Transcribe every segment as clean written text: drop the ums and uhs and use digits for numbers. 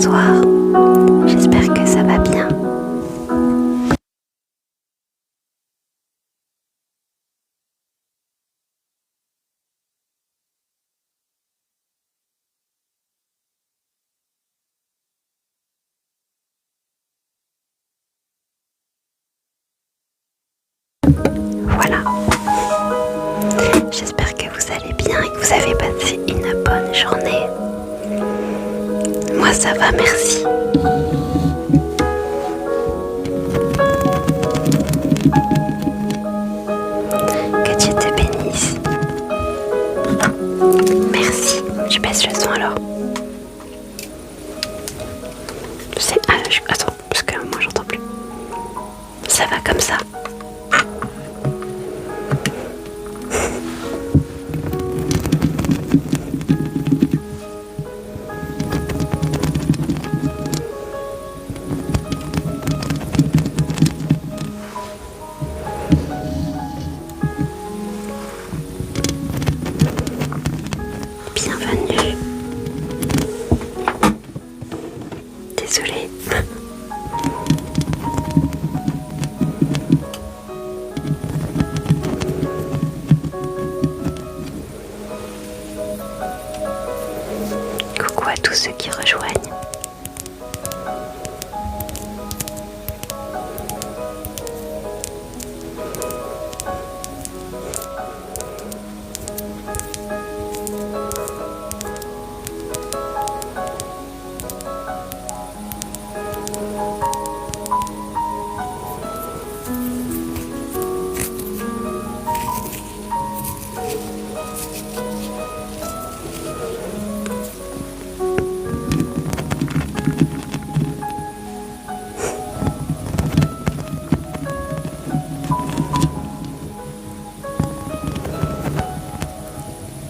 Bonsoir, j'espère que ça va bien. Voilà, j'espère que vous allez bien et que vous avez passé une bonne journée. Moi ça va, merci. Que Dieu te bénisse. Merci, je baisse le son alors. Attends, parce que moi j'entends plus. Ça va comme ça. Bienvenue. Désolée. Coucou à tous ceux qui rejoignent.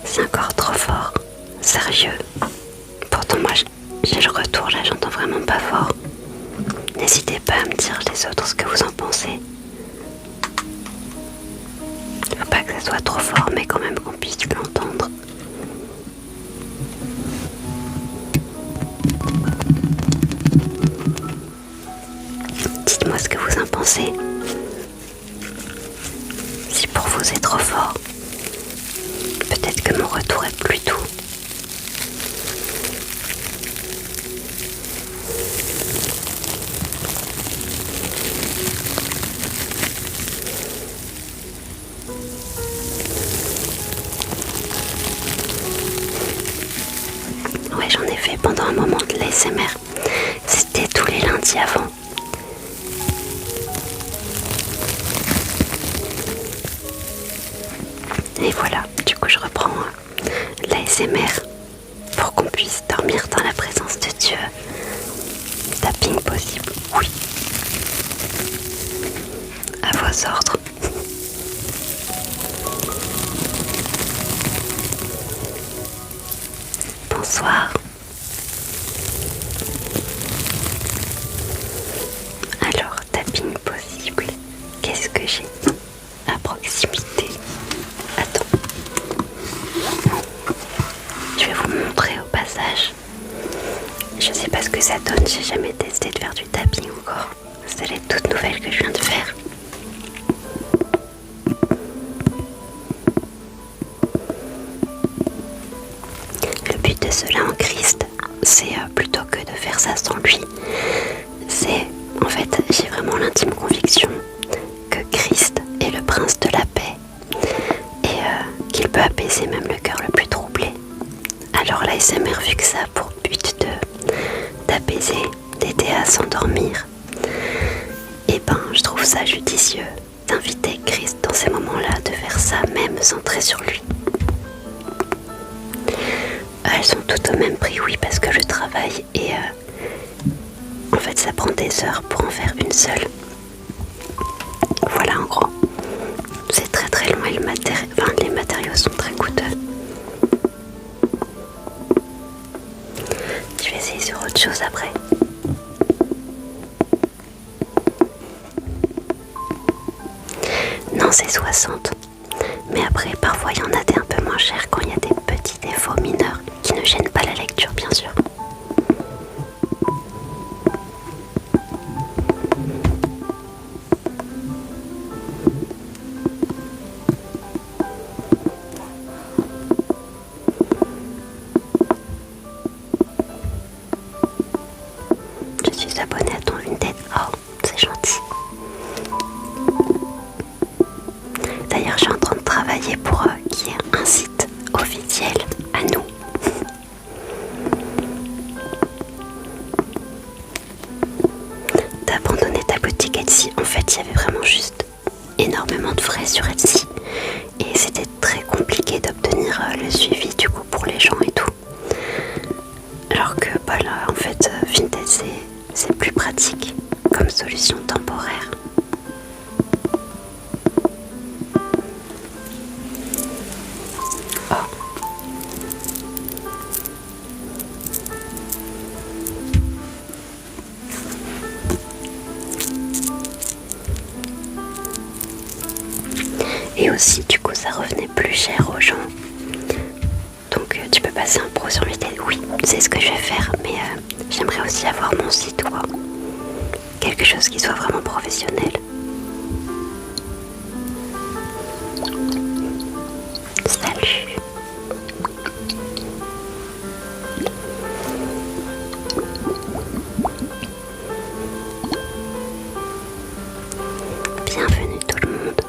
C'est encore trop fort, sérieux. Pourtant moi j'ai le retour là, j'entends vraiment pas fort. N'hésitez pas à me dire les autres ce que vous en pensez. Faut pas que ça soit trop fort mais quand même qu'on puisse l'entendre. Dites-moi ce que vous en pensez. Si pour vous c'est trop fort, peut-être que mon retour est plus doux. Ouais, j'en ai fait pendant un moment de l'ASMR. C'était tous les lundis avant. Et voilà, du coup je reprends l'ASMR pour qu'on puisse dormir dans la présence de Dieu. Tapping possible, oui. À vos ordres. Bonsoir. Alors, tapping possible. Qu'est-ce que j'ai à proximité? Attends. Je vais vous montrer au passage. Je sais pas ce que ça donne, j'ai jamais testé de faire du tapping encore. C'est les toutes nouvelles que je viens de faire. Le but de cela en Christ, c'est plutôt que de faire ça sans lui. C'est, en fait, j'ai vraiment l'intime conviction que Christ est le prince de la paix et qu'il peut apaiser même le cœur le plus troublé. Alors l'ASMR, vu que ça a pour but d'apaiser, d'aider à s'endormir, et ben je trouve ça judicieux d'inviter Christ dans ces moments-là, de faire ça même centré sur lui. Elles sont toutes au même prix, oui, parce que je travaille et en fait ça prend des heures pour en faire une seule. Voilà en gros. C'est très très long et les matériaux sont très coûteux. Je vais essayer sur autre chose après. Non, c'est 60. Mais après, parfois il y en a des un peu moins chers quand il y a des petits défauts mineurs qui ne gênent pas la lecture, bien sûr. juste abonné à ton Vinted. Oh, c'est gentil. D'ailleurs, je suis en train de travailler pour qu'il y ait un site officiel à nous. T'as abandonné ta boutique Etsy. En fait, il y avait vraiment juste énormément de frais sur Etsy. Et c'était très compliqué d'obtenir le suivi du coup pour les gens et tout. Alors que bah là, en fait, Vinted c'est plus pratique comme solution temporaire. Oh. Et aussi, du coup, ça revenait plus cher aux gens. Donc, tu peux passer un pro sur Vinted. Oui, c'est ce que je vais faire, mais j'aimerais aussi avoir mon site, quoi. Quelque chose qui soit vraiment professionnel. Salut. Bienvenue tout le monde.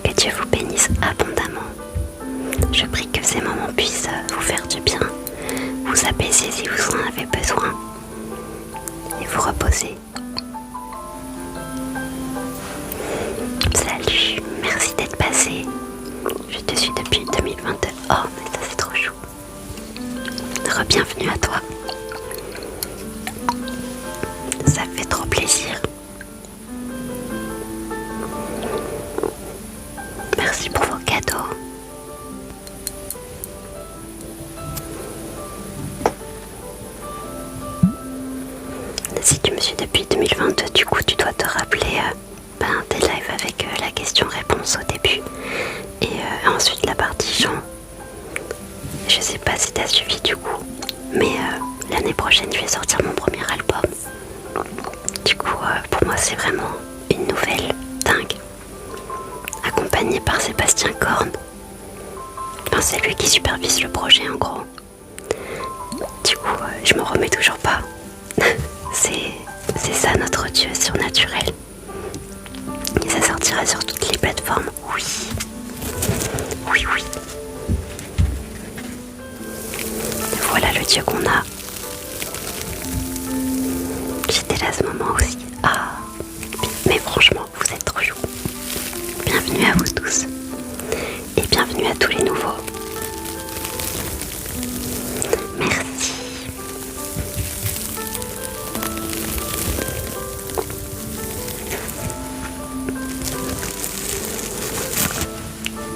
Que Dieu vous bénisse abondamment. Je prie que ces moments puissent vous faire du bien, vous apaiser si vous en avez besoin et vous reposer. Salut, merci d'être passé. Je te suis depuis 2022. Oh, mais ça c'est trop chou. Re-bienvenue à toi. Ça fait trop plaisir. Merci pour vos cadeaux. Si tu me suis depuis 2022, du coup tu dois te rappeler des lives avec la question-réponse au début et ensuite la partie chant. Je sais pas si t'as suivi du coup, mais l'année prochaine je vais sortir mon premier album. Du coup pour moi c'est vraiment une nouvelle dingue, accompagné par Sébastien Korn. Enfin, c'est lui qui supervise le projet en gros. Du coup je m'en remets toujours pas. C'est ça notre Dieu surnaturel. Et ça sortira sur toutes les plateformes. Oui. Oui, oui. Voilà le Dieu qu'on a. J'étais là à ce moment aussi. Ah. Mais franchement, vous êtes trop chou. Bienvenue à vous tous. Et bienvenue à tous les nouveaux. Merci.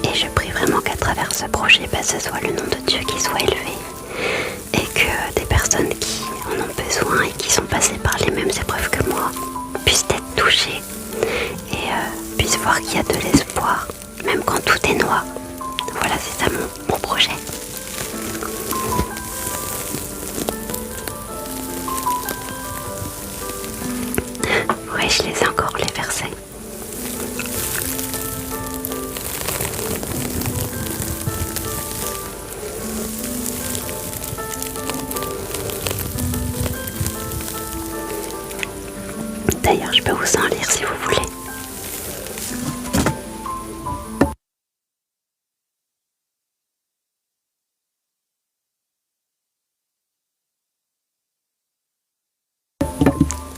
Et je prie vraiment qu'à travers ce projet, ce soit le nom de Dieu qui soit élevé et que des personnes qui en ont besoin et qui sont passées par les mêmes épreuves que moi puissent être touchées et puissent voir qu'il y a de l'espoir, même quand tout est noir. Voilà, c'est ça mon projet. Ouais, je les ai encore, les versets. D'ailleurs, je peux vous en lire si vous voulez.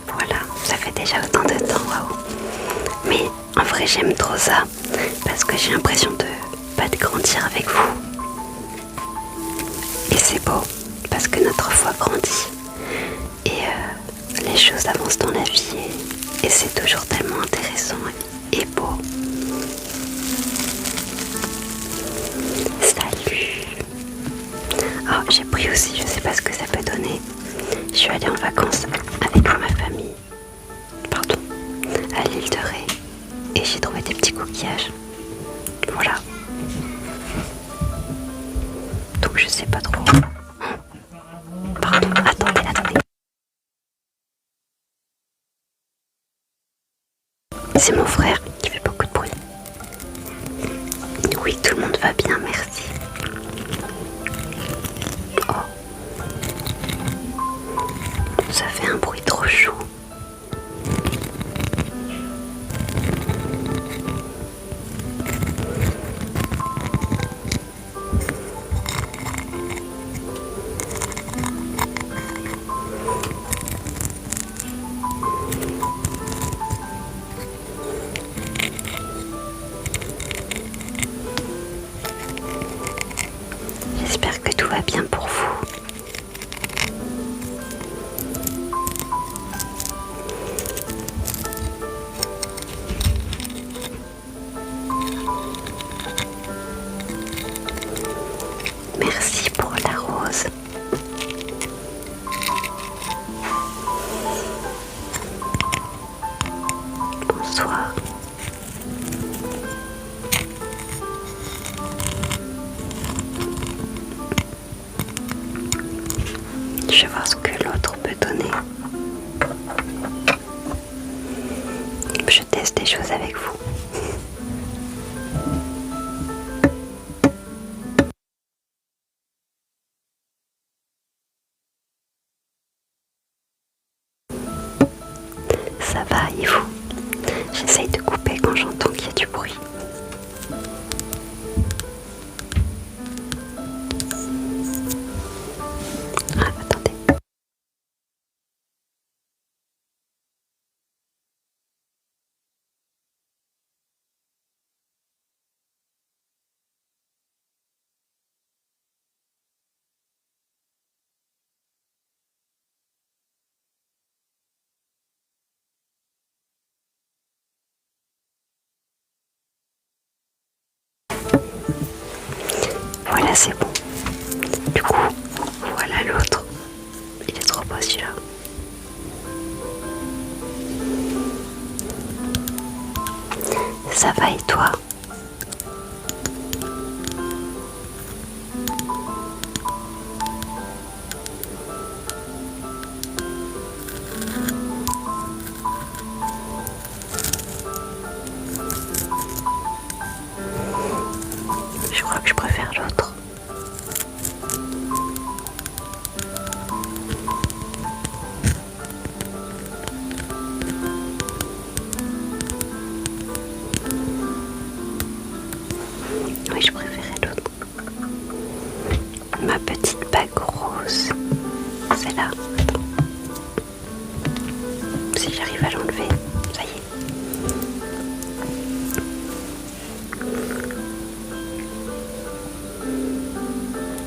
Voilà, ça fait déjà autant de temps, waouh. Mais en vrai, j'aime trop ça parce que j'ai l'impression de grandir avec vous. Et c'est beau parce que notre foi grandit et les choses avancent dans la vie et c'est toujours tellement intéressant et beau. Salut. Oh, j'ai pris aussi, je sais pas ce que ça peut donner. Je suis allée en vacances avec ma famille, pardon, à l'île de Ré et j'ai trouvé des petits coquillages. Voilà. Donc je sais pas trop. Pardon, attendez. C'est mon frère qui fait beaucoup de bruit. Oui, tout le monde va bien, merci. Oh. Ça fait un bruit trop chaud. Voilà, c'est bon. Du coup, voilà l'autre. Il est trop beau celui-là. Ça va et toi? Je crois que je préfère l'autre. Oui, je préférais l'autre. Ma petite bague rose. C'est là. Attends. Si j'arrive à l'enlever, ça y est.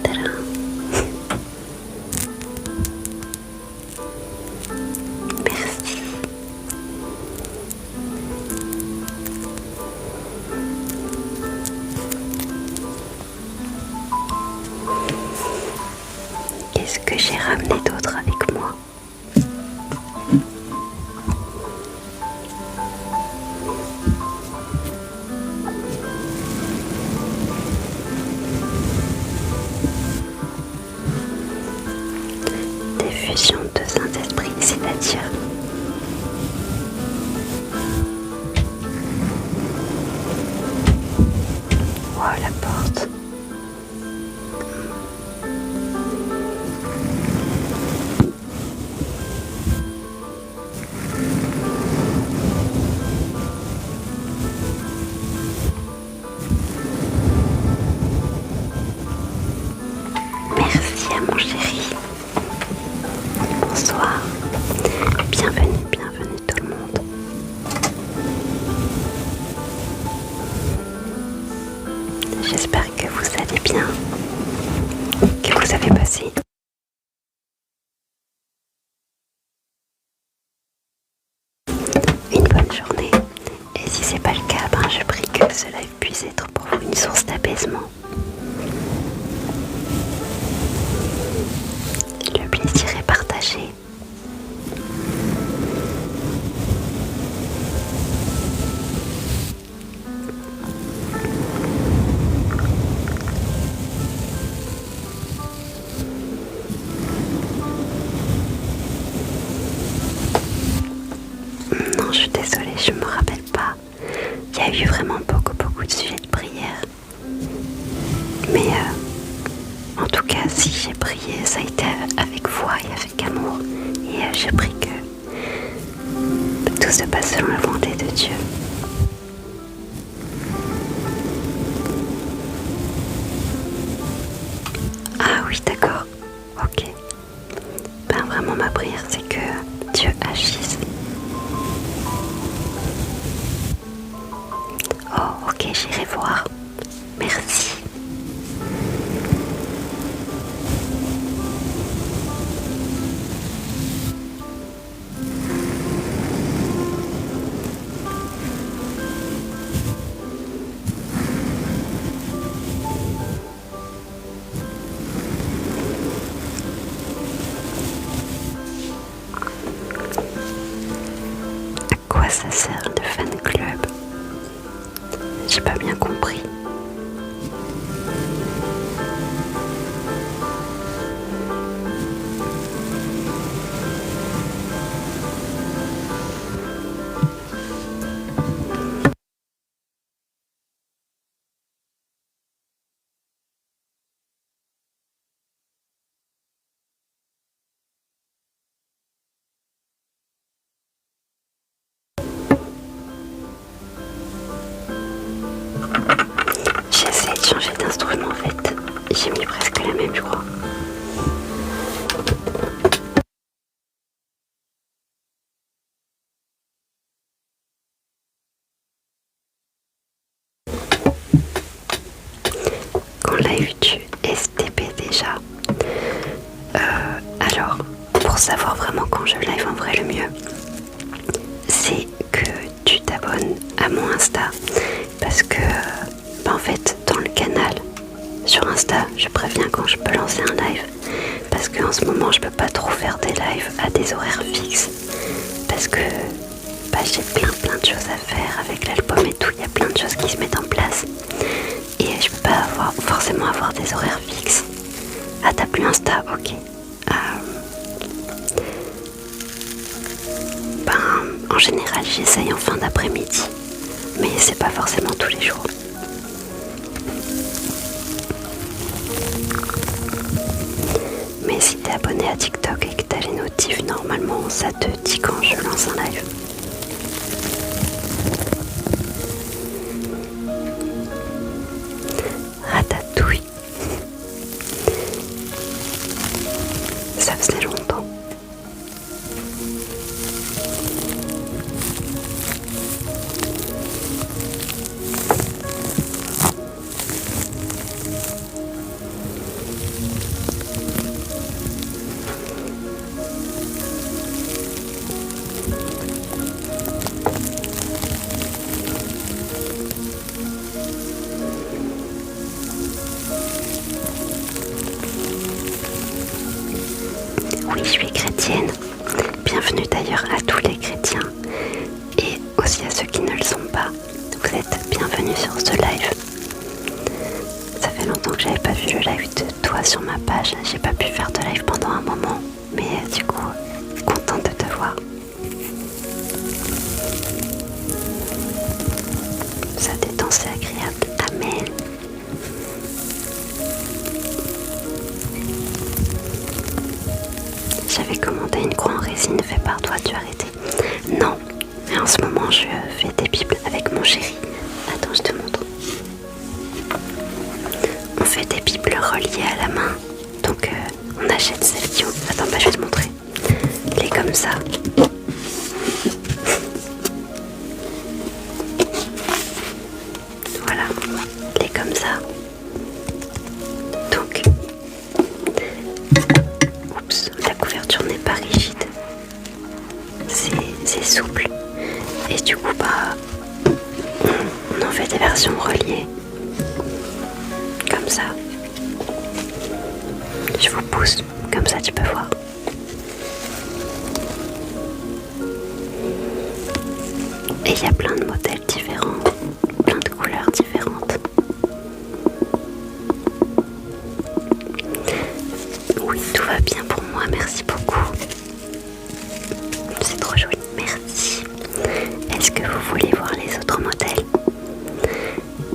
Tadam. Merci. Qu'est-ce que j'ai ramené d'autre avec moi? Des fusions de Saint-Esprit, c'est-à-dire oh la porte. Merci à mon chéri. Bonsoir. Bienvenue, bienvenue tout le monde. J'espère que vous allez bien, que vous avez passé une bonne journée. Et si c'est pas le cas, ben je prie que ce live puisse être pour vous une source d'apaisement. Le plaisir est partagé. Non, je suis désolée, je me rappelle pas. Il y a eu vraiment beaucoup de sujets de prière. Mais en tout cas, si j'ai prié, ça a été avec foi et avec amour. Et j'ai pris que tout se passe selon la volonté de Dieu. Ah oui, d'accord. Ok. Ben vraiment, ma prière, c'est que Dieu agisse. Oh, ok, j'irai voir. Merci. À quoi ça sert le fan club? J'ai pas bien compris. J'essaie de changer d'instrument en fait. J'ai mis presque la même, je crois. Quand live du STP déjà. Alors, pour savoir vraiment quand je live en vrai le mieux, c'est que tu t'abonnes à mon Insta. Parce que, en fait, dans le canal peut lancer un live. Parce qu'en ce moment, je peux pas trop faire des lives à des horaires fixes. Parce que j'ai plein de choses à faire avec l'album et tout. Il y a plein de choses qui se mettent en place. Et je peux pas forcément avoir des horaires fixes. Ah, t'as plus Insta? Ok. En général, j'essaye en fin d'après-midi. Mais c'est pas forcément tous les jours. Mais si t'es abonné à TikTok et que t'as les notifs, normalement ça te dit quand je lance un live. Ratatouille. Ça faisait longtemps. Oui, je suis chrétienne. Bienvenue d'ailleurs à tous les chrétiens et aussi à ceux qui ne le sont pas. Vous êtes bienvenus sur ce live. Ça fait longtemps que j'avais pas vu le live de toi sur ma page. J'ai pas pu faire de live pendant un moment, mais du coup, contente de te voir. Ça détend, c'est agréable. Amen. J'avais commandé une croix en résine faite par toi, tu as arrêté? Non, mais en ce moment je fais des bibles avec mon chéri. Attends, je te montre. On fait des bibles reliées à la main. Donc on achète celles qui ont... Attends, je vais te montrer. Les comme ça. Voilà, les comme ça. Donc... Oups, la couverture n'est pas rigide. C'est souple. Et du coup, on en fait des versions reliées. Comme ça. Je vous pousse, comme ça tu peux voir. Et il y a plein de modèles différents, plein de couleurs différentes. Oui, tout va bien pour moi, merci beaucoup. C'est trop joli, merci. Est-ce que vous voulez voir les autres modèles?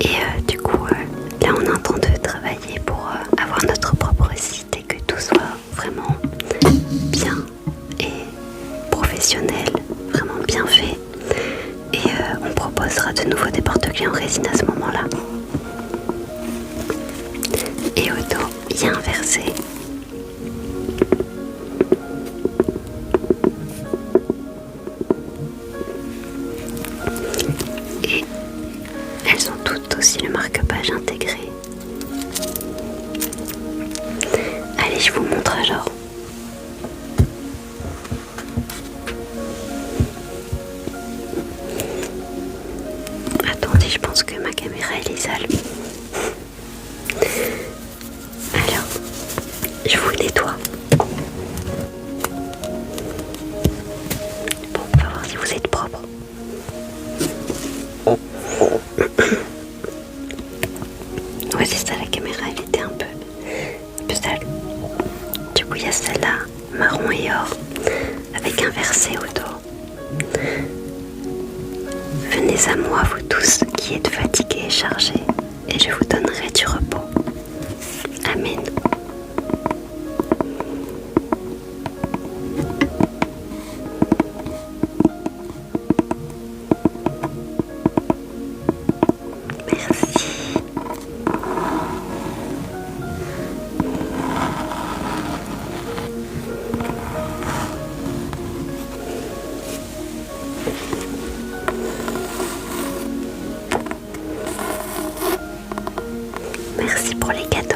Et du coup, là on est en train de travailler pour avoir notre propre site et que tout soit vraiment bien et professionnel, vraiment bien fait. Et on proposera de nouveau des porte-clés en résine à ce moment-là. Et au dos, il y a un verset. Et elles ont toutes aussi le marque-page intégré. Allez, je vous montre alors. Attendez, je pense que ma caméra elle est sale. Alors, je vous nettoie. Bon, on va voir si vous êtes propre. Ouais, c'est ça, la caméra elle était un peu sale. Du coup, il y a celle-là, marron et or, avec un verset au dos. Venez à moi, vous tous qui êtes fatigués et chargés, et je vous donnerai du repos. Amen. Merci. Merci pour les cadeaux.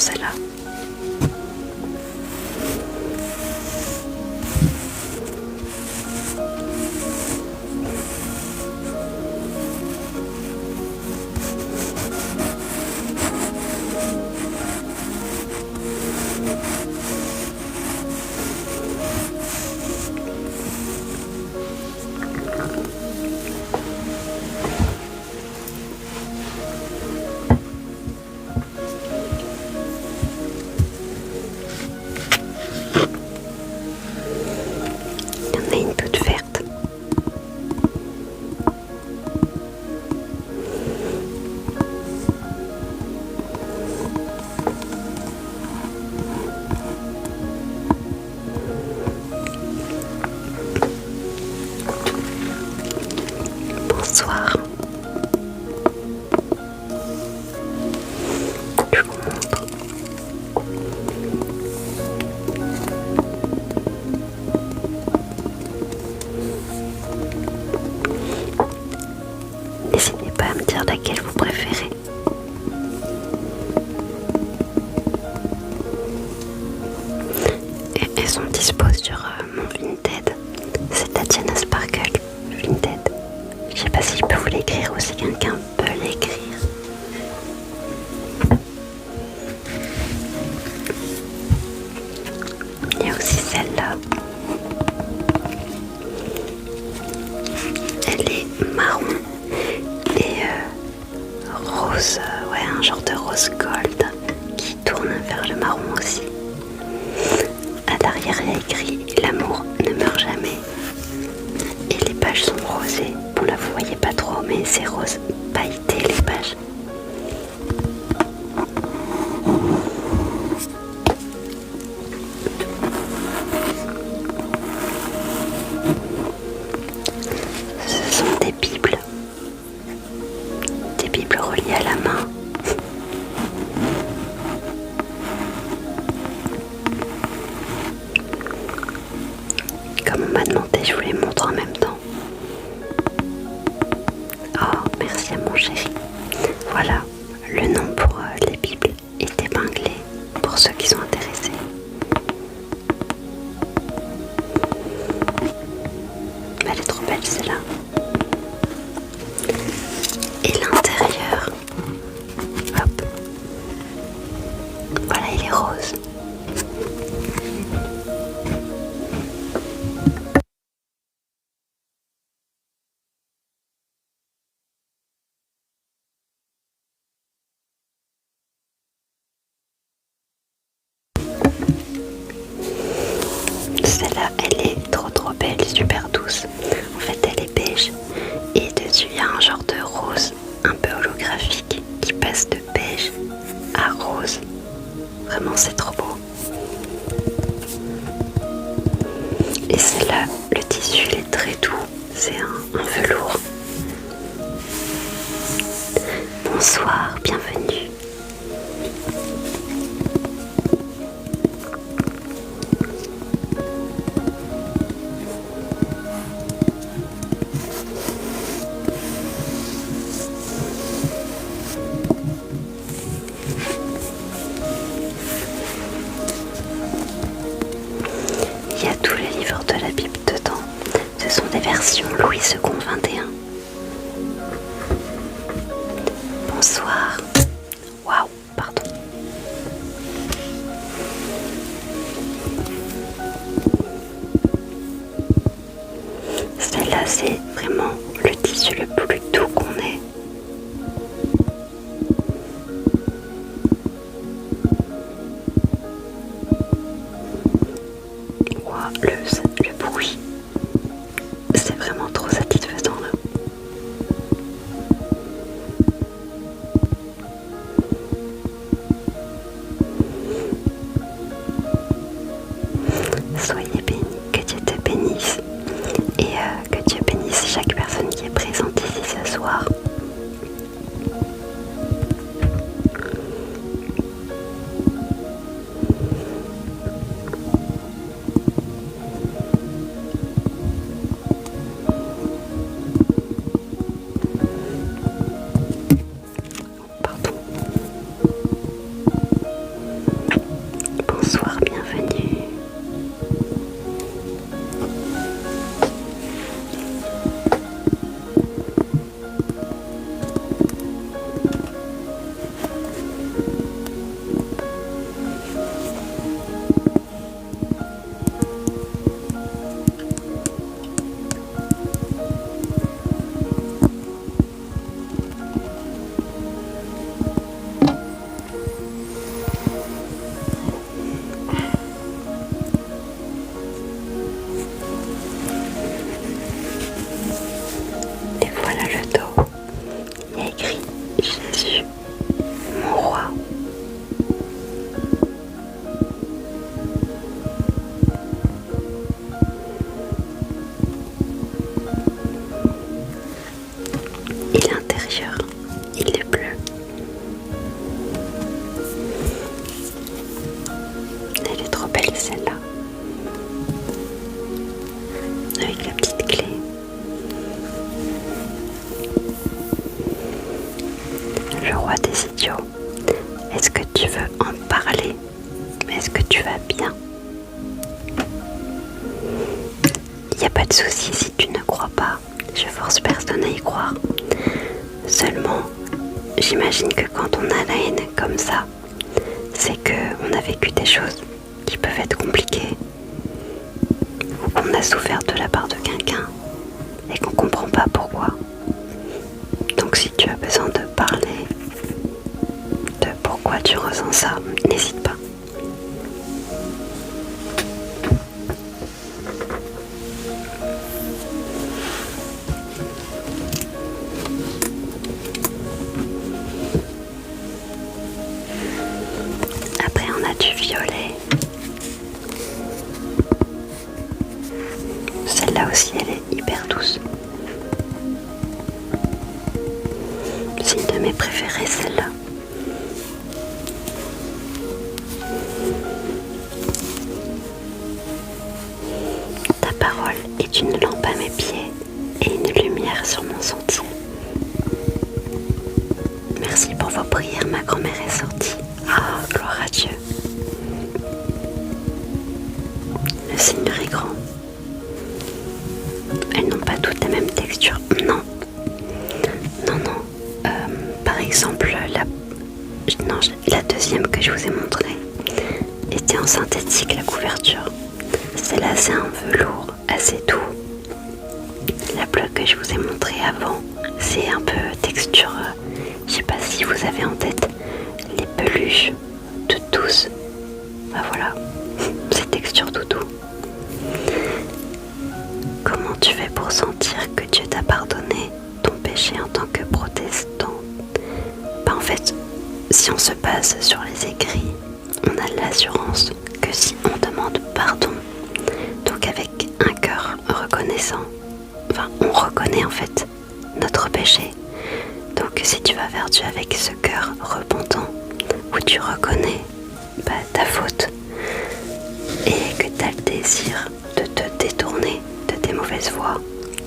celle-là. Il y en a une toute verte. Bonsoir. Je vous montre. N'hésitez pas à me dire laquelle vous préférez. Et elles sont dispo sur mon Vinted. C'est Tatiana Sparkle Vinted. Je sais pas si je peux vous l'écrire ou si quelqu'un peut l'écrire. Il y a aussi celle-là. Elle est marron et rose, ouais, un genre de rose gold qui tourne vers le marron aussi. À l'arrière, il y a écrit "L'amour ne meurt jamais". Et les pages sont rosées. Bon, là, vous voyez pas trop, mais c'est rose pailleté les pages. Ce sont des bibles reliées à la main. Comme on m'a demandé, je vous les montre en même temps. Oh, merci à mon chéri. Voilà, le nom pour les bibles est épinglé pour ceux qui sont intéressés. Elle est trop belle celle-là. Et l'intérieur, hop, voilà, il est rose. Celle-là, elle est trop belle, super douce. En fait, elle est beige et dessus il y a un genre de rose un peu holographique qui passe de beige à rose. Vraiment, c'est trop beau. Et celle-là, le tissu il est très doux, c'est un velours. Bonsoir, bienvenue. Il y a tous les livres de la Bible dedans. Ce sont des versions Louis II 21. Bonsoir. Waouh, pardon. Celle-là, c'est vraiment le tissu le plus doux qu'on ait. Wow, le bruit, c'est vraiment trop satisfaisant là. Soyez bénis, que Dieu te bénisse et que Dieu bénisse chaque personne qui est présente ici ce audio. Est-ce que tu veux en parler? Est-ce que tu vas bien? Il n'y a pas de souci si tu ne crois pas. Je force personne à y croire. Seulement, j'imagine que quand on a la haine comme ça, c'est qu'on a vécu des choses qui peuvent être compliquées, ou qu'on a souffert de la part de quelqu'un et qu'on comprend pas pourquoi. Donc si tu as besoin de parler de pourquoi tu ressens ça, n'hésite pas. Après on a du violet. Celle-là aussi elle est hyper douce. C'est une de mes préférées, celle-là. Ta parole est une lampe à mes pieds et une lumière sur mon sentier. Merci pour vos prières, ma grand-mère est sortie. Ah, gloire à Dieu. Le Seigneur est grand. Elles n'ont pas toutes la même texture. Non. Par exemple, la deuxième que je vous ai montrée était en synthétique, la couverture. Celle-là, c'est un velours assez doux. La bleue que je vous ai montrée avant, c'est un peu texture, je sais pas si vous avez en tête les peluches toutes douces. Bah voilà, c'est texture doudou. Comment tu fais pour sentir que Dieu t'a pardonné ton péché en tant que protestant? Bah en fait, si on se base sur les écrits, on a l'assurance que si on demande pardon, donc avec un cœur reconnaissant, enfin on reconnaît en fait notre péché. Donc si tu vas vers Dieu avec ce cœur repentant, où tu reconnais ta faute et que tu as le désir de te détourner de tes mauvaises voies,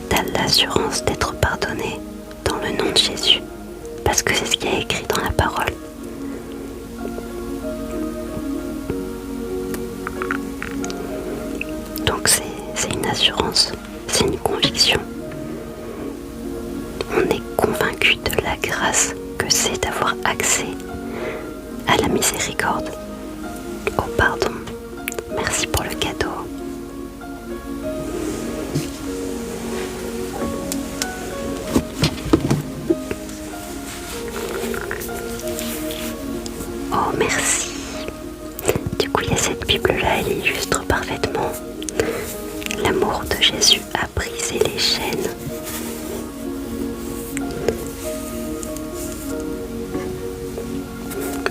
tu as l'assurance d'être pardonné dans le nom de Jésus, parce que c'est ce qui est écrit dans la parole. Donc c'est une assurance, c'est une conviction. On est convaincu de la grâce que c'est d'avoir accès à la miséricorde, au pardon. Merci pour le cadeau. Oh merci. Du coup il y a cette Bible-là, elle illustre parfaitement. L'amour de Jésus a brisé les chaînes.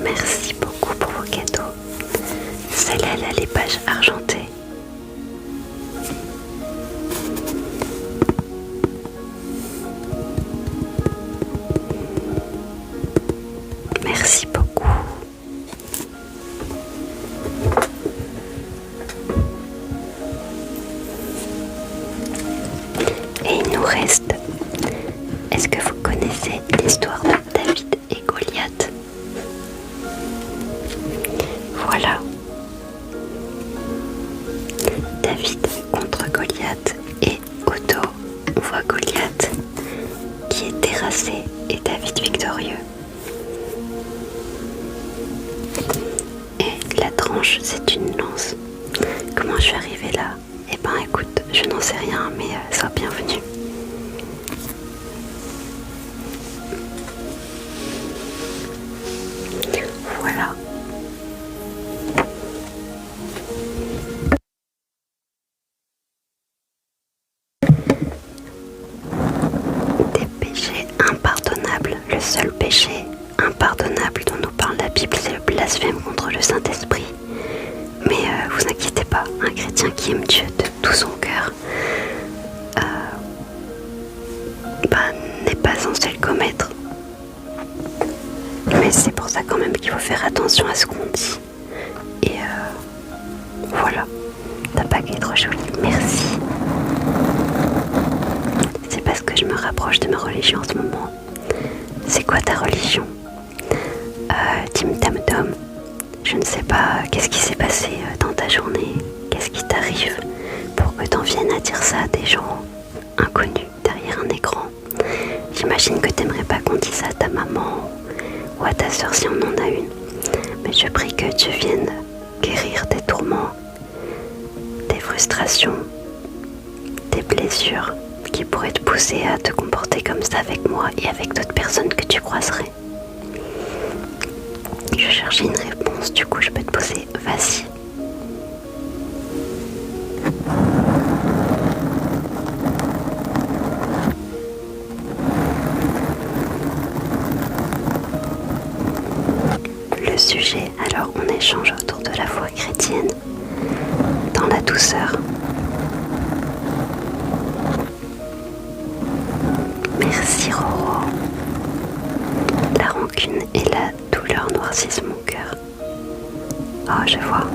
Merci beaucoup pour vos cadeaux. Celle-là, elle a les pages argentées. Merci beaucoup. Et il nous reste, est-ce que vous connaissez l'histoire de David et Goliath? Voilà. David contre Goliath, et au dos, on voit Goliath qui est terrassé et David victorieux. Et la tranche, c'est une lance. Comment je suis arrivée là? Eh ben écoute, je n'en sais rien, mais sois bienvenue. Voilà. Des péchés impardonnables. Le seul péché impardonnable dont nous parle la Bible, c'est le blasphème contre le Saint-Esprit. Mais vous inquiétez pas, un chrétien qui aime Dieu de tout son cœur n'est pas censé le commettre. Mais c'est pour ça quand même qu'il faut faire attention à ce qu'on dit. Et voilà, ta bague est trop jolie, merci. C'est parce que je me rapproche de ma religion en ce moment. C'est quoi ta religion? Tim Tam Tom. Je ne sais pas qu'est-ce qui s'est passé dans ta journée, qu'est-ce qui t'arrive pour que t'en viennes à dire ça à des gens inconnus derrière un écran. J'imagine que t'aimerais pas qu'on dise ça à ta maman ou à ta soeur si on en a une. Mais je prie que tu viennes guérir tes tourments, tes frustrations, tes blessures qui pourraient te pousser à te comporter comme ça avec moi et avec d'autres personnes que tu croiserais. Je cherchais une réponse, du coup je peux te poser, vas-y. Le sujet, alors on échange autour de la foi chrétienne, dans la douceur. Merci Roro. La rancune et la douleur noircissent mon cœur. Oh, je vois.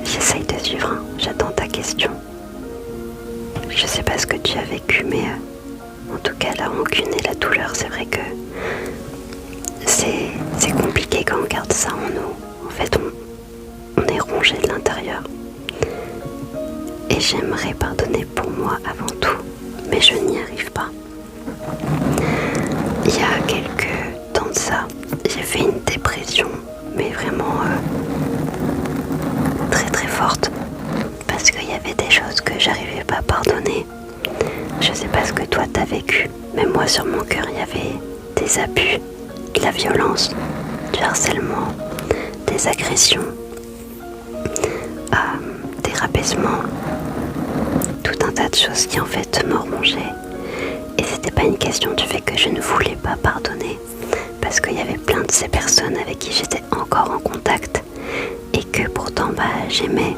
J'essaye de suivre, hein. J'attends ta question. Je sais pas ce que tu as vécu, mais en tout cas, la rancune et la douleur, c'est vrai que c'est compliqué quand on garde ça en nous. En fait, on est rongé de l'intérieur. Et j'aimerais pardonner pour moi avant tout, mais je n'y arrive pas. Il y a quelques temps de ça, j'ai fait une dépression, mais vraiment très très forte, parce qu'il y avait des choses que j'arrivais pas à pardonner. Je sais pas ce que toi t'as vécu, mais moi sur mon cœur il y avait des abus, de la violence, du harcèlement, des agressions, des rabaissements, tout un tas de choses qui en fait me rongeaient. Et c'était pas une question du fait que je ne voulais pas pardonner, parce qu'il y avait plein de ces personnes avec qui j'étais encore en contact et que pourtant j'aimais.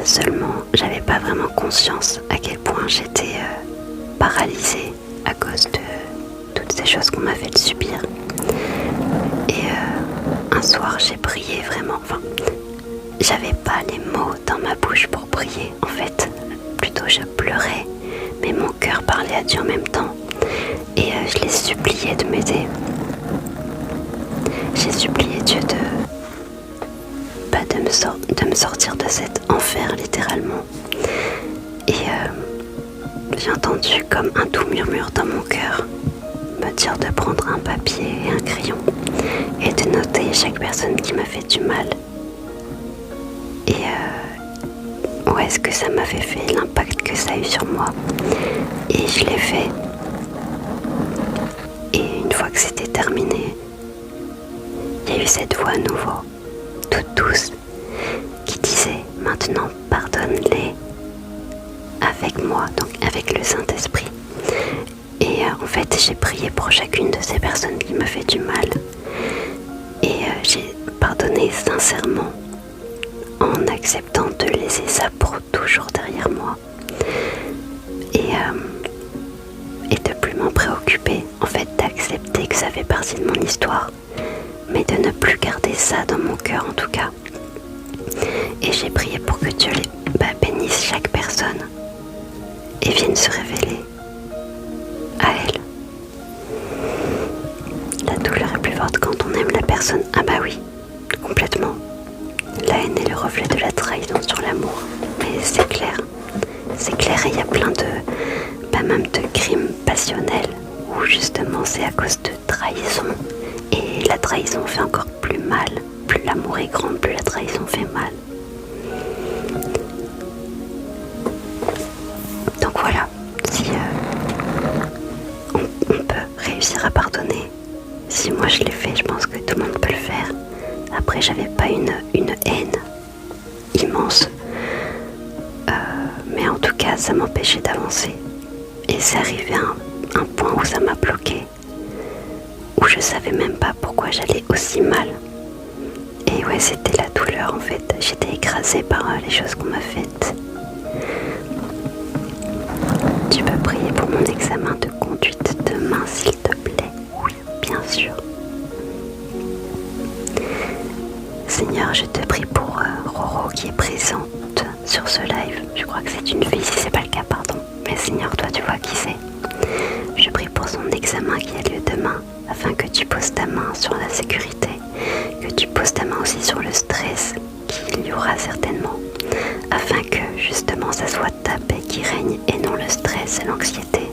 Seulement j'avais pas vraiment conscience à quel point j'étais paralysée à cause de toutes ces choses qu'on m'a fait subir. Et un soir j'ai prié vraiment, j'avais pas les mots dans ma bouche pour prier en fait, plutôt je pleurais, mais mon cœur parlait à Dieu en même temps et je l'ai supplié de m'aider. J'ai supplié Dieu de me sortir de cet enfer littéralement. Et j'ai entendu comme un doux murmure dans mon cœur me dire de prendre un papier et un crayon et de noter chaque personne qui m'a fait du mal. Et où est-ce que ça m'avait fait, l'impact que ça a eu sur moi. Et je l'ai fait. Et une fois que c'était terminé, il y a eu cette voix à nouveau, toute douce, qui disait « Maintenant, pardonne-les avec moi, donc avec le Saint-Esprit. » Et en fait, j'ai prié pour chacune de ces personnes qui m'a fait du mal. Et j'ai pardonné sincèrement, en acceptant de laisser ça pour toujours derrière moi. Et de plus m'en préoccuper, en fait d'accepter que ça fait partie de mon histoire, mais de ne plus garder ça dans mon cœur en tout cas. Et j'ai prié pour que Dieu bénisse chaque personne et vienne se révéler à elle. La douleur est plus forte quand on aime la personne. Ah bah oui, complètement. La haine est le reflet de la trahison sur l'amour. Mais c'est clair et il y a plein même de crimes passionnels où justement c'est à cause de trahison. Et la trahison fait encore plus mal. Plus l'amour est grand, plus la trahison fait mal. Donc voilà, si on peut réussir à pardonner, si moi je l'ai fait, je pense que tout le monde peut le faire. Après j'avais pas une haine immense, mais en tout cas ça m'empêchait d'avancer. Et c'est arrivé à un point où ça m'a bloqué, où je savais même pas pourquoi j'allais aussi mal. Et ouais, c'était la douleur en fait, j'étais écrasée par les choses qu'on m'a faites. Tu peux prier pour mon examen de conduite demain s'il te plaît? Oui, bien sûr. Seigneur, je te prie pour Roro qui est présente sur ce live. Je crois que c'est une fille, si c'est pas le cas, pardon. Mais Seigneur, toi tu vois qui c'est. Je prie pour son examen qui poses ta main aussi sur le stress qu'il y aura certainement, afin que justement ça soit ta paix qui règne et non le stress et l'anxiété.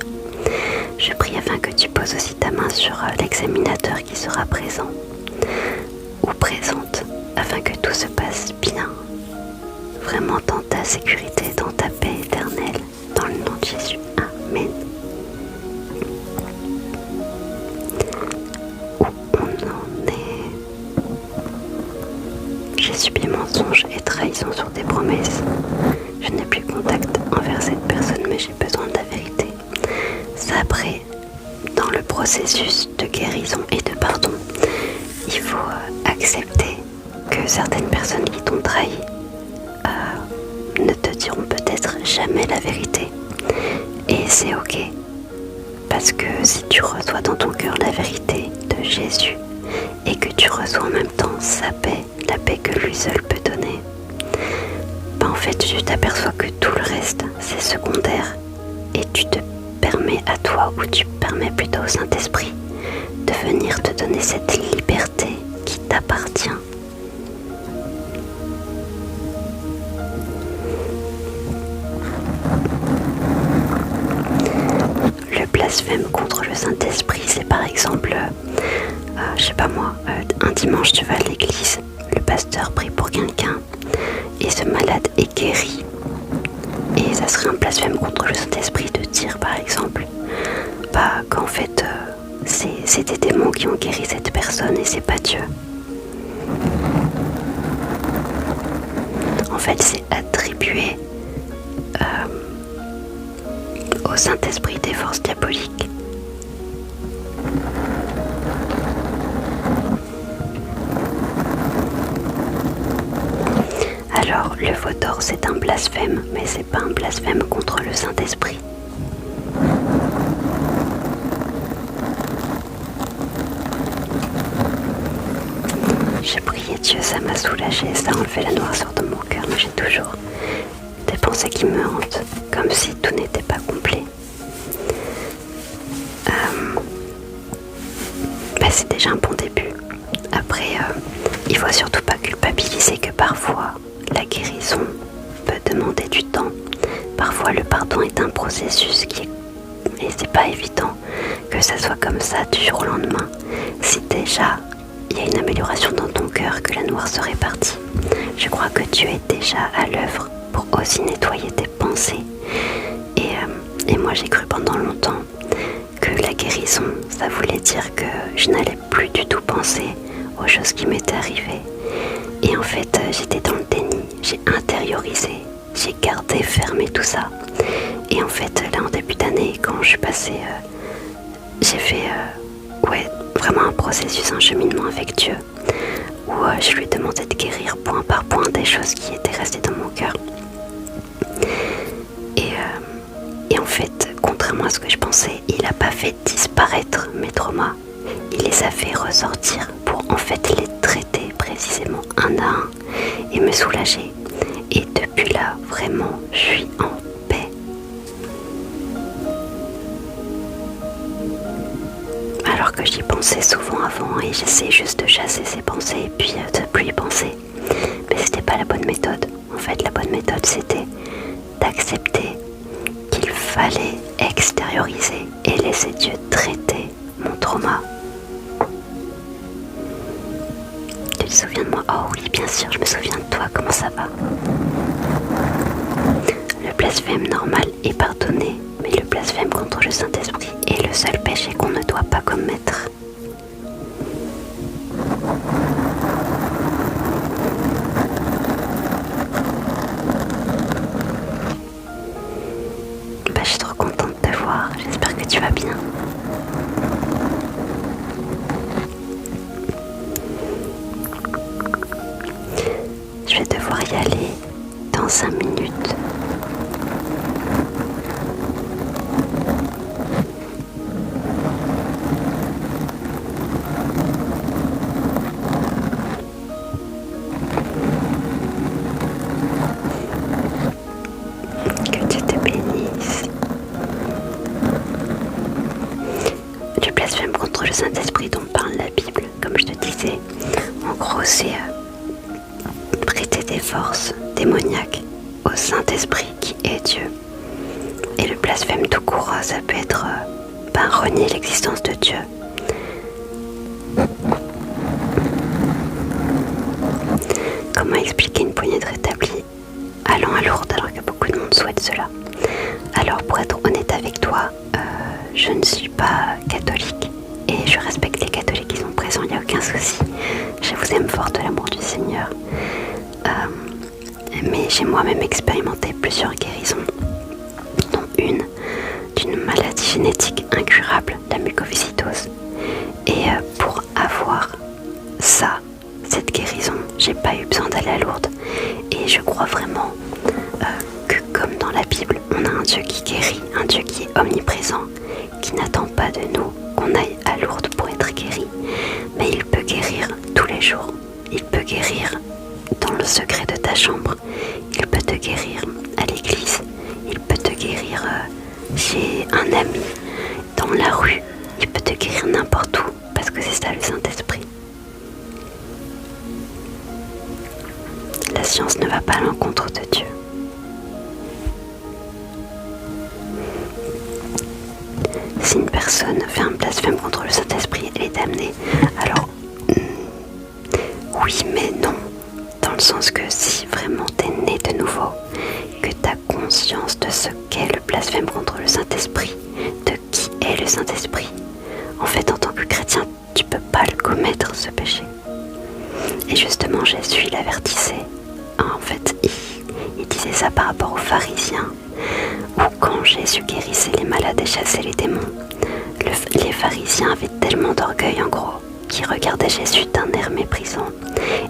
Je prie afin que tu poses aussi ta main sur l'examinateur qui sera présent ou présente, afin que tout se passe bien, vraiment dans ta sécurité, dans ta paix éternelle, dans le nom de Jésus. Amen. Où on en est? J'ai subi mensonges et trahison sur tes promesses. Je n'ai plus contact envers cette personne, mais j'ai besoin de la vérité. Ça, après, dans le processus de guérison et de pardon, il faut accepter que certaines personnes qui t'ont trahi ne te diront peut-être jamais la vérité. Et c'est ok, parce que si tu reçois dans ton cœur la vérité de Jésus et que tu reçois en même temps sa paix, la paix que lui seul peut donner, en fait tu t'aperçois que tout le reste c'est secondaire et tu te permets à toi, ou tu permets plutôt au Saint-Esprit de venir te donner cette liberté qui t'appartient. Le blasphème contre le Saint-Esprit, c'est par exemple, je sais pas moi, un dimanche tu vas à l'église, le pasteur prie pour quelqu'un et ce malade est guéri. Et ça serait un blasphème contre le Saint-Esprit de dire par exemple qu'en fait c'est des démons qui ont guéri cette personne et c'est pas Dieu. En fait c'est attribuer au Saint-Esprit des forces diaboliques. Alors le veau d'or c'est un blasphème, mais c'est pas un blasphème contre le Saint-Esprit. J'ai prié Dieu, ça m'a soulagé, ça a enlevé la noirceur de mon cœur, mais j'ai toujours des pensées qui me hantent, comme si tout n'était pas complet. C'est déjà un bon début. Après, il faut surtout pas culpabiliser que parfois la guérison peut demander du temps. Parfois le pardon est un processus et c'est pas évident que ça soit comme ça du jour au lendemain. Si déjà il y a une amélioration dans ton cœur, que la noirceur est partie, je crois que Dieu est déjà à l'œuvre pour aussi nettoyer tes pensées. Et moi j'ai cru pendant longtemps que la guérison, ça voulait dire que je n'allais plus du tout penser aux choses qui m'étaient arrivées. Et en fait, j'étais dans le déni, j'ai intériorisé, j'ai gardé, fermé tout ça. Et en fait, là, en début d'année, quand je suis passée, j'ai fait vraiment un processus, un cheminement avec Dieu, où je lui ai demandé de guérir point par point des choses qui étaient restées dans mon cœur. Et en fait, contrairement à ce que je pensais, il n'a pas fait disparaître mes traumas. Il les a fait ressortir pour en fait les traiter précisément un à un et me soulager. Et depuis là, vraiment, je suis en paix. Alors que j'y pensais souvent avant et j'essayais juste de chasser ces pensées et puis de plus y penser. Mais c'était pas la bonne méthode. En fait, la bonne méthode, c'était d'accepter qu'il fallait extérioriser et laisser Dieu traiter mon trauma. Tu te souviens de moi? Oh oui, bien sûr, je me souviens de toi, comment ça va? Le blasphème normal est pardonné, mais le blasphème contre le Saint-Esprit est le seul péché qu'on ne doit pas commettre. Je suis trop contente de te voir, j'espère que tu vas bien. Je vais devoir y aller dans 5 minutes. Saint-Esprit qui est Dieu. Et le blasphème tout court, ça peut être renier l'existence de Dieu. Comment expliquer une poignée de rétablis allant à Lourdes alors que beaucoup de monde souhaite cela? Alors pour être honnête avec toi, je ne suis pas catholique et je respecte les catholiques qui sont présents, il n'y a aucun souci. Je vous aime fort de l'amour du Seigneur. Mais j'ai moi-même expérimenté plusieurs guérisons, dont une d'une maladie génétique incurable, la mucoviscidose. Et pour avoir cette guérison, j'ai pas eu besoin d'aller à Lourdes. Et je crois vraiment que comme dans la Bible, on a un Dieu qui guérit, un Dieu qui est omniprésent, qui n'attend pas de nous qu'on aille à Lourdes pour être guéri. Mais il peut guérir tous les jours. Il peut guérir dans le secret de ta chambre. Il peut te guérir à l'église. Il peut te guérir chez un ami, dans la rue. Il peut te guérir n'importe où, parce que c'est ça le Saint-Esprit. La science ne va pas à l'encontre de Dieu. Si une personne fait un blasphème contre le Saint-Esprit, elle est damnée. Alors, oui mais non. Dans le sens que si vraiment t'es né de nouveau, que t'as conscience de ce qu'est le blasphème contre le Saint-Esprit, de qui est le Saint-Esprit, en fait en tant que chrétien, tu peux pas le commettre ce péché. Et justement Jésus il avertissait, en fait il disait ça par rapport aux pharisiens, où quand Jésus guérissait les malades et chassait les démons, les pharisiens avaient tellement d'orgueil en gros, qu'ils regardaient Jésus d'un air méprisant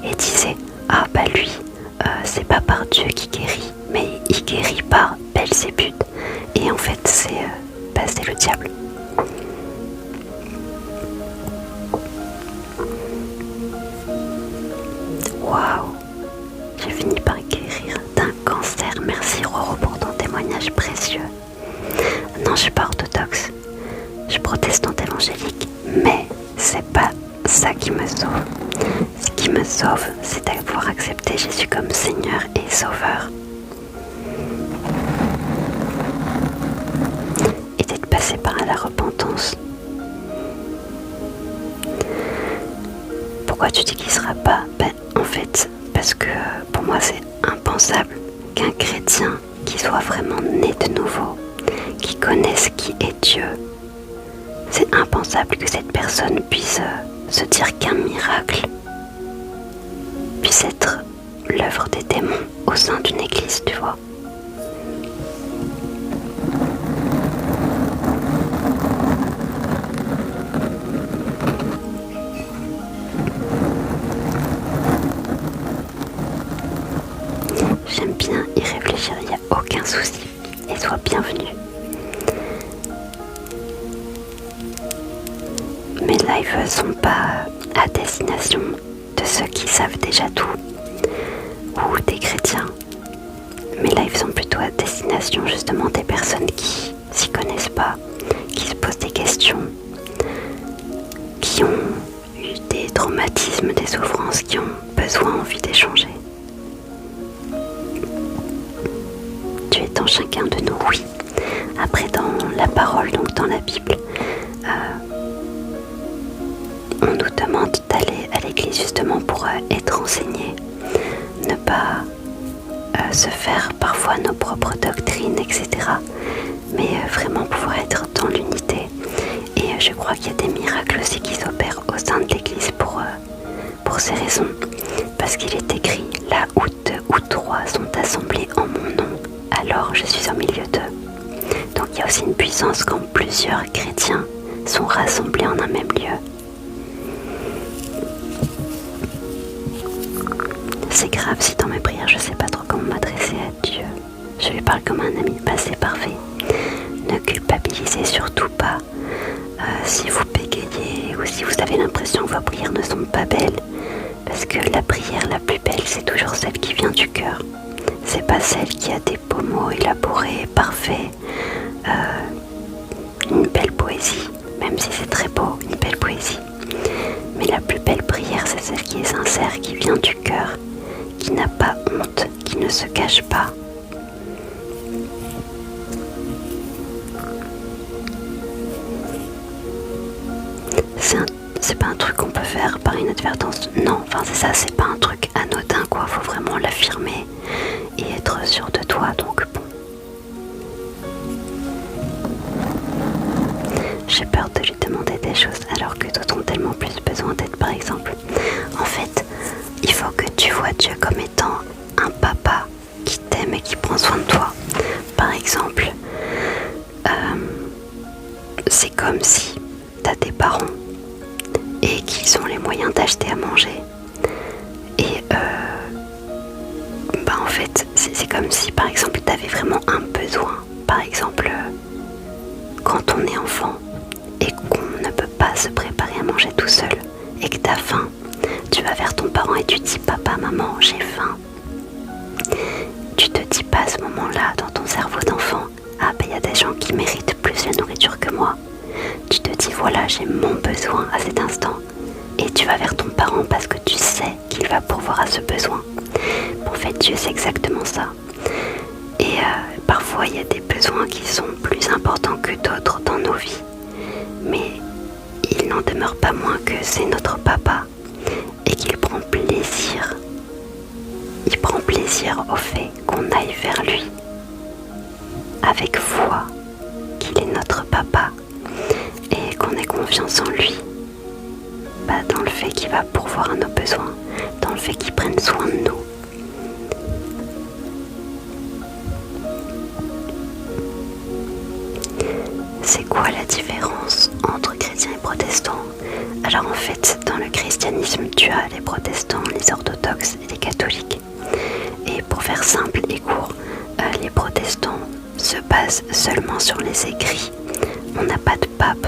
et disaient « Ah bah lui, c'est pas par Dieu qui guérit, mais il guérit par Belzébuth. » Et en fait c'est le diable. Waouh, j'ai fini par guérir d'un cancer. Merci Roro pour ton témoignage précieux. Non, je suis pas orthodoxe, je suis protestante évangélique, mais c'est pas ça qui me sauve. Ce qui me sauve, c'est d'avoir accepté Jésus comme Seigneur et Sauveur. Et d'être passé par la repentance. Pourquoi tu dis qu'il ne sera pas? En fait, parce que pour moi c'est impensable qu'un chrétien qui soit vraiment né de nouveau, qui connaisse qui est Dieu, c'est impensable que cette personne puisse se dire qu'un miracle puisse être l'œuvre des démons au sein d'une église, tu vois. J'aime bien y réfléchir, il n'y a aucun souci. Et sois bienvenue. Mes lives sont pas à destination de ceux qui savent déjà tout ou des chrétiens. Mes lives sont plutôt à destination justement des personnes qui s'y connaissent pas, qui se posent des questions, qui ont eu des traumatismes, des souffrances, qui ont besoin, envie d'échanger. Tu es en chacun de nous, oui. Après dans la parole, donc dans la Bible, on nous demande d'aller à l'église justement pour être enseigné, ne pas se faire parfois nos propres doctrines, etc. Mais vraiment pouvoir être dans l'unité. Et je crois qu'il y a des miracles aussi qui s'opèrent au sein de l'église pour ces raisons. Parce qu'il est écrit, là où 2 ou 3 sont assemblés en mon nom, alors je suis au milieu d'eux. Donc il y a aussi une puissance quand plusieurs chrétiens sont rassemblés en un même lieu. C'est grave si dans mes prières je sais pas trop comment m'adresser à Dieu. Je lui parle comme un ami, c'est parfait. Ne culpabilisez surtout pas si vous bégayez ou si vous avez l'impression que vos prières ne sont pas belles. Parce que la prière la plus belle, c'est toujours celle qui vient du cœur. C'est pas celle qui a des beaux mots élaborés, parfaits, une belle poésie, même si c'est très beau, une belle poésie. Mais la plus belle prière, c'est celle qui est sincère, qui vient du cœur, qui n'a pas honte, qui ne se cache pas. c'est pas un truc qu'on peut faire par inadvertance. Non, enfin c'est ça, c'est pas un truc anodin quoi, faut vraiment l'affirmer et être sûr de toi, donc bon. J'ai peur de lui demander des choses alors que d'autres ont tellement plus besoin d'aide par exemple. En fait, il faut que tu vois Dieu comme étant un papa qui t'aime et qui prend soin de toi. Par exemple, c'est comme si tu as des parents et qu'ils ont les moyens d'acheter à manger. Et en fait, c'est comme si par exemple tu avais vraiment un besoin. Par exemple, quand on est enfant et qu'on ne peut pas se préparer à manger tout seul et que tu as faim, tu vas vers ton parent et tu dis papa, maman, j'ai faim. Tu te dis pas à ce moment-là dans ton cerveau d'enfant, ah ben il y a des gens qui méritent plus la nourriture que moi. Tu te dis voilà, j'ai mon besoin à cet instant. Et tu vas vers ton parent parce que tu sais qu'il va pourvoir à ce besoin. En fait, Dieu c'est exactement ça. Et parfois il y a des besoins qui sont plus importants que d'autres dans nos vies. Mais il n'en demeure pas moins que c'est notre papa et qu'il prend plaisir. Il prend plaisir au fait qu'on aille vers lui avec foi qu'il est notre papa et qu'on ait confiance en lui, dans le fait qu'il va pourvoir à nos besoins, dans le fait qu'il prenne soin de nous. C'est quoi la différence entre chrétiens et protestants? Alors en fait, dans le christianisme, tu as les protestants, les orthodoxes et les catholiques. Et pour faire simple et court, les protestants se basent seulement sur les écrits. On n'a pas de pape.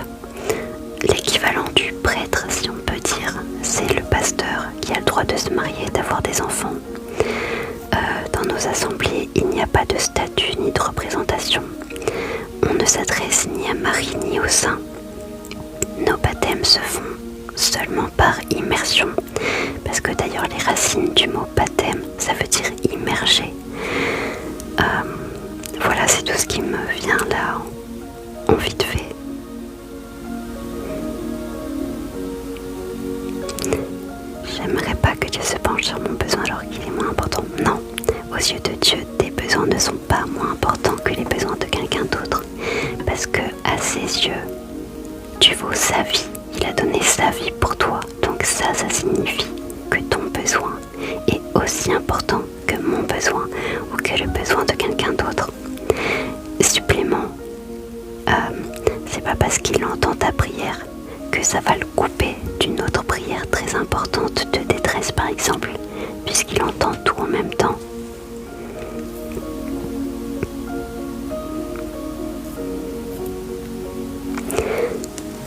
L'équivalent du prêtre, si on peut dire, c'est le pasteur qui a le droit de se marier et d'avoir des enfants. Dans nos assemblées, il n'y a pas de statut ni de représentation. On ne s'adresse ni à Marie ni aux saints. Nos baptêmes se font seulement par immersion, parce que d'ailleurs les racines du mot baptême, ça veut dire immerger. Voilà, c'est tout ce qui me vient là en vite fait. J'aimerais pas que Dieu se penche sur mon besoin alors qu'il est moins important. Non, aux yeux de Dieu, tes besoins ne sont pas moins importants que les besoins de quelqu'un d'autre. Parce que à ses yeux, tu vaux sa vie. Il a donné sa vie pour toi. Donc ça signifie que ton besoin est aussi important que mon besoin ou que le besoin de quelqu'un d'autre. Supplément, c'est pas parce qu'il entend ta prière que ça va le couper d'une autre prière très importante de détresse par exemple, puisqu'il entend tout en même temps.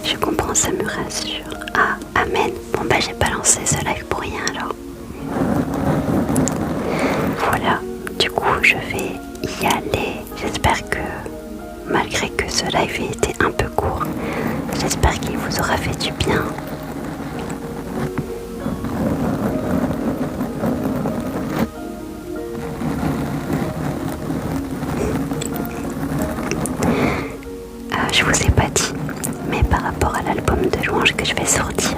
Je comprends, ça me rassure. Ah, amen. Bon j'ai pas lancé ce live pour rien alors. Voilà, du coup je vais y aller. J'espère que malgré que ce live ait été un peu court, j'espère qu'il vous aura fait du bien. Je vous ai pas dit, mais par rapport à l'album de louanges que je vais sortir,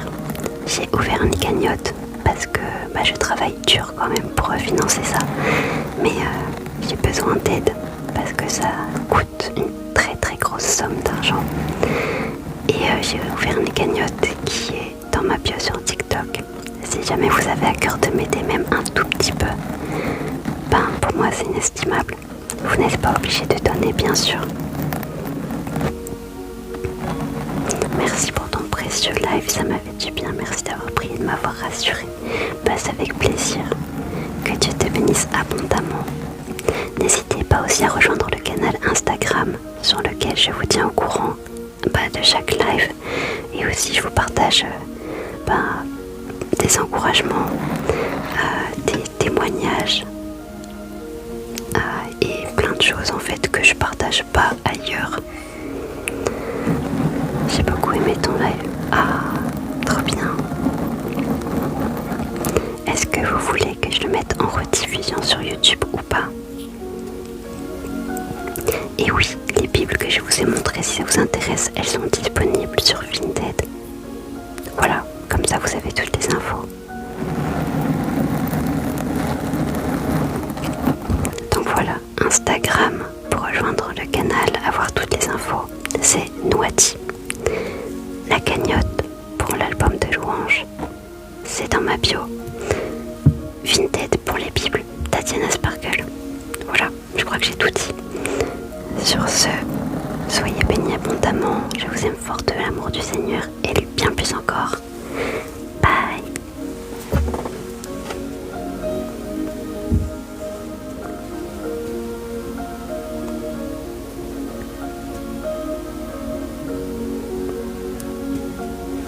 j'ai ouvert une cagnotte parce que je travaille dur quand même pour financer ça, mais j'ai besoin d'aide parce que ça coûte une très très grosse somme d'argent. Et j'ai ouvert une cagnotte qui est dans ma bio sur TikTok. Si jamais vous avez à cœur de m'aider même un tout petit peu, pour moi c'est inestimable. Vous n'êtes pas obligé de donner bien sûr. Merci pour ton précieux live, ça m'a fait du bien, merci d'avoir prié, de m'avoir rassuré. C'est avec plaisir. Que Dieu te bénisse abondamment. N'hésitez pas aussi à rejoindre le canal Instagram sur lequel je vous tiens au courant de chaque live. Et aussi je vous partage des encouragements, des témoignages et plein de choses en fait que je partage pas ailleurs. J'ai beaucoup aimé ton live. Ah, trop bien. Est-ce que vous voulez que je le mette en rediffusion sur YouTube ou pas? Et oui, les bibles que je vous ai montrées, si ça vous intéresse, elles sont disponibles sur Vinted. Voilà, ça vous avez toutes les infos. Donc voilà, Instagram pour rejoindre le canal, avoir toutes les infos, c'est Nouati. La cagnotte pour l'album de louanges, c'est dans ma bio. Vinted pour les bibles, Tatiana Sparkle. Voilà, je crois que j'ai tout dit. Sur ce, soyez bénis abondamment, je vous aime fort de l'amour du Seigneur.